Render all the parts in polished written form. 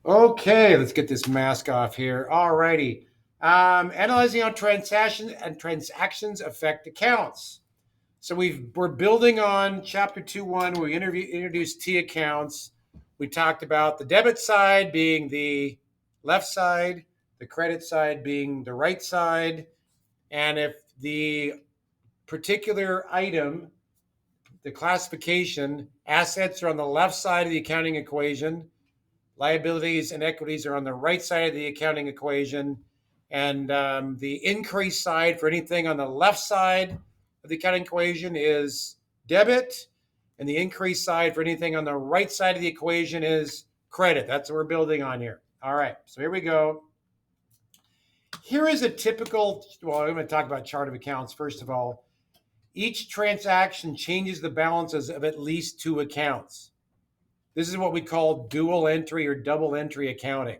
Okay, let's get this mask off here. All righty. Analyzing how transactions affect accounts. So we're building on chapter 2.1. We introduced T accounts. We talked about the debit side being the left side, the credit side being the right side, and if the particular item, the classification, assets are on the left side of the accounting equation, liabilities and equities are on the right side of the accounting equation, and the increase side for anything on the left side of the accounting equation is debit, and the increase side for anything on the right side of the equation is credit. That's what we're building on here. All right, so here we go. Here is a typical, well, I'm going to talk about chart of accounts first of all. Each transaction changes the balances of at least two accounts. This is what we call dual entry or double entry accounting.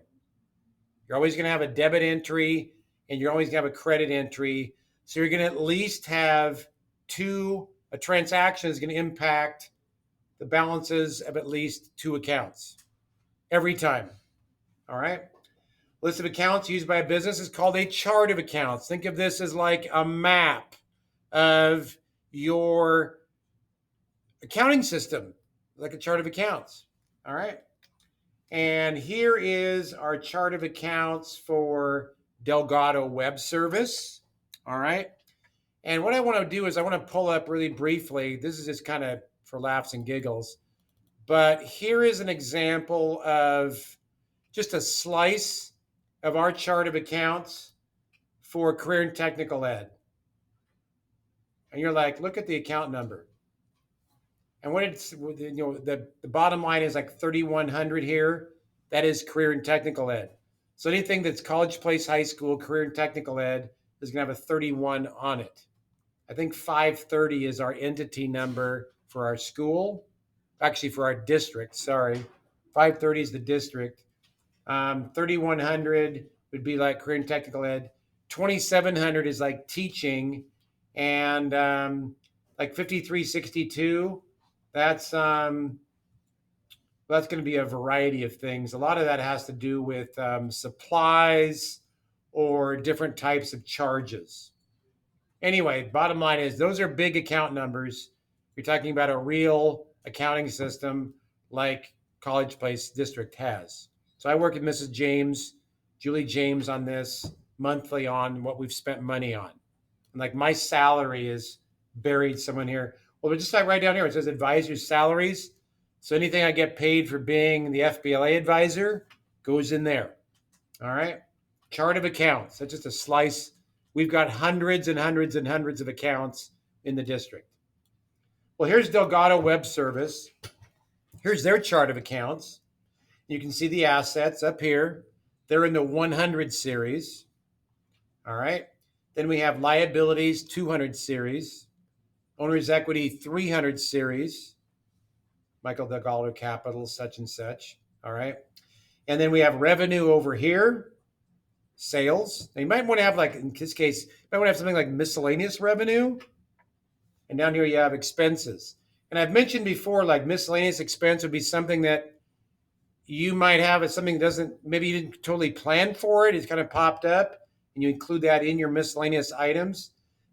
You're always going to have a debit entry and you're always going to have a credit entry. So you're going to at least have a transaction is going to impact the balances of at least two accounts every time. All right. List of accounts used by a business is called a chart of accounts. Think of this as like a map of your accounting system, like a chart of accounts. All right. And here is our chart of accounts for Delgado Web Service. All right. And what I want to do is I want to pull up really briefly. This is just kind of for laughs and giggles. But here is an example of just a slice of our chart of accounts for career and technical ed. And you're like, look at the account number. And what it's, the bottom line is like 3,100 here. That is career and technical ed. So anything that's College Place High School, career and technical ed is going to have a 31 on it. I think 530 is our entity number for our school, actually for our district, sorry. 530 is the district. 3,100 would be like career and technical ed. 2,700 is like teaching. And like 5362, that's going to be a variety of things. A lot of that has to do with supplies or different types of charges. Anyway, bottom line is those are big account numbers. You're talking about a real accounting system like College Place District has. So I work with Mrs. James, Julie James, on this monthly on what we've spent money on. And like my salary is buried somewhere here. Well, just like right down here, it says advisors' salaries. So anything I get paid for being the FBLA advisor goes in there. All right. Chart of accounts. That's just a slice. We've got hundreds and hundreds and hundreds of accounts in the district. Well, here's Delgado Web Service. Here's their chart of accounts. You can see the assets up here. They're in the 100 series. All right. Then we have liabilities 200 series, owner's equity 300 series, Michael Delgado Capital, such and such. All right. And then we have revenue over here, sales. Now you might want to have, like in this case, you might want to have something like miscellaneous revenue. And down here you have expenses. And I've mentioned before, like miscellaneous expense would be something that you might have as something that doesn't, maybe you didn't totally plan for it. It's kind of popped up and you include that in your miscellaneous items,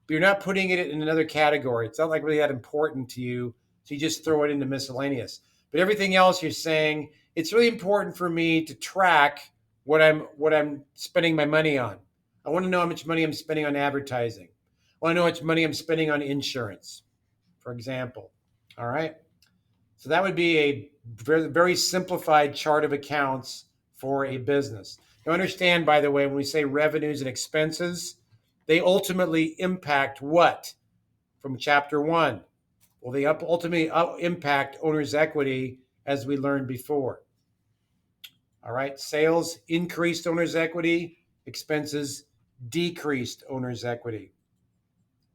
but you're not putting it in another category. It's not like really that important to you. So you just throw it into miscellaneous. But everything else you're saying, it's really important for me to track what I'm spending my money on. I want to know how much money I'm spending on advertising. I want to know how much money I'm spending on insurance, for example. All right. So that would be a very, very simplified chart of accounts for a business. Now understand, by the way, when we say revenues and expenses, they ultimately impact what? From chapter 1. Well, they ultimately impact owner's equity, as we learned before. All right, sales increased owner's equity, expenses decreased owner's equity.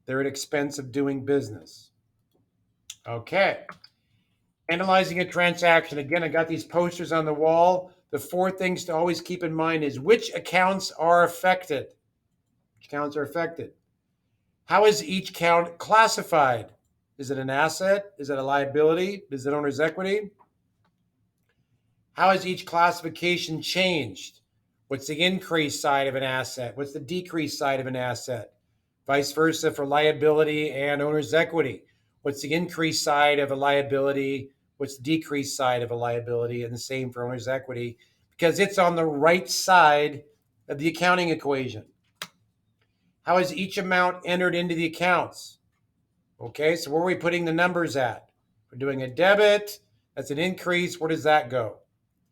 They're at expense of doing business. Okay. Analyzing a transaction. Again, I got these posters on the wall. The 4 things to always keep in mind is which accounts are affected. Which accounts are affected? How is each account classified? Is it an asset? Is it a liability? Is it owner's equity? How has each classification changed? What's the increase side of an asset? What's the decrease side of an asset? Vice versa for liability and owner's equity. What's the increase side of a liability? What's the decrease side of a liability? And the same for owner's equity, because it's on the right side of the accounting equation. How is each amount entered into the accounts? Okay, so where are we putting the numbers at? We're doing a debit. That's an increase. Where does that go?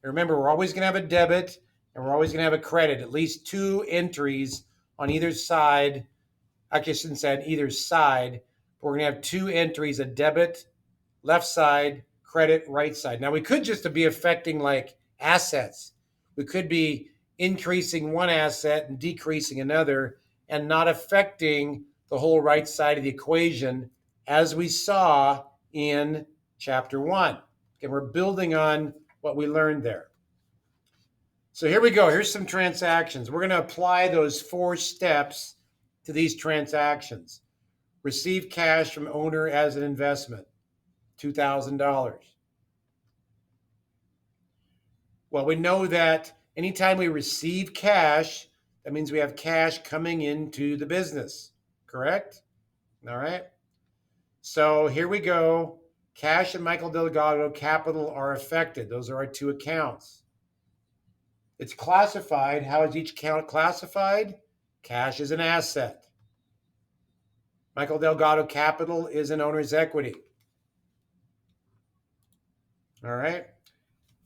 Remember, we're always going to have a debit and we're always going to have a credit, at least two entries on either side. Actually, I shouldn't say on either side. But we're going to have two entries, a debit, left side, credit, right side. Now, we could just be affecting like assets. We could be increasing one asset and decreasing another and not affecting the whole right side of the equation, as we saw in chapter 1. Okay, we're building on what we learned there. So here we go. Here's some transactions. We're going to apply those 4 steps to these transactions. Receive cash from owner as an investment, $2,000. Well, we know that anytime we receive cash, that means we have cash coming into the business, correct? All right. So here we go. Cash and Michael Delgado Capital are affected. Those are our 2 accounts. It's classified. How is each account classified? Cash is an asset. Michael Delgado Capital is an owner's equity. All right.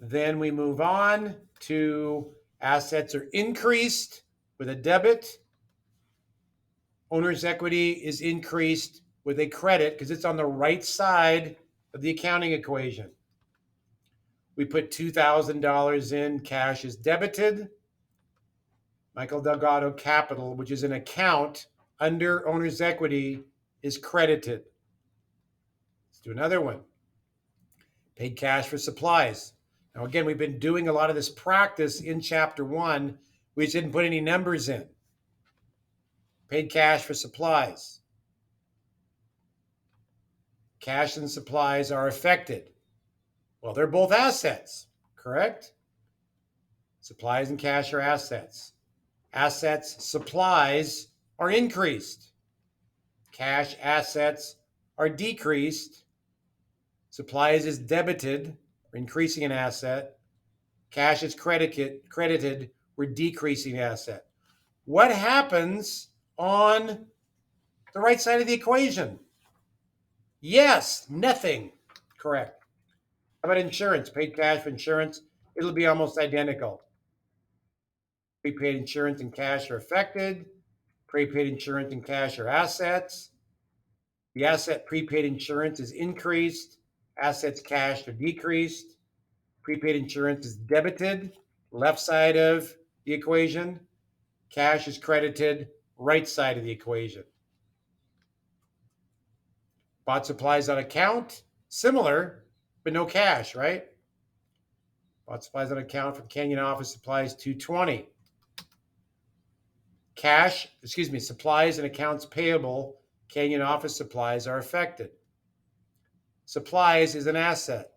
Then we move on to assets are increased with a debit. Owner's equity is increased with a credit because it's on the right side of the accounting equation. We put $2,000 in, cash is debited. Michael Delgado Capital, which is an account under owner's equity, is credited. Let's do another one. Paid cash for supplies. Now, again, we've been doing a lot of this practice in chapter 1. We just didn't put any numbers in. Paid cash for supplies. Cash and supplies are affected. Well, they're both assets, correct? Supplies and cash are assets. Assets, supplies are increased. Cash assets are decreased. Supplies is debited, we're increasing an asset. Cash is credited, we're decreasing an asset. What happens on the right side of the equation? Yes, nothing. Correct. How about insurance? Paid cash for insurance, it'll be almost identical. Prepaid insurance and cash are affected. Prepaid insurance and cash are assets. The asset prepaid insurance is increased. Assets cash are decreased. Prepaid insurance is debited, left side of the equation. Cash is credited, right side of the equation. Bought supplies on account, similar, but no cash, right? Bought supplies on account from Canyon Office Supplies, $220. Supplies and accounts payable, Canyon Office Supplies are affected. Supplies is an asset.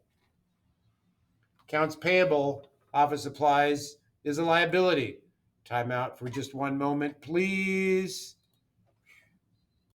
Accounts payable, office supplies is a liability. Time out for just one moment, please.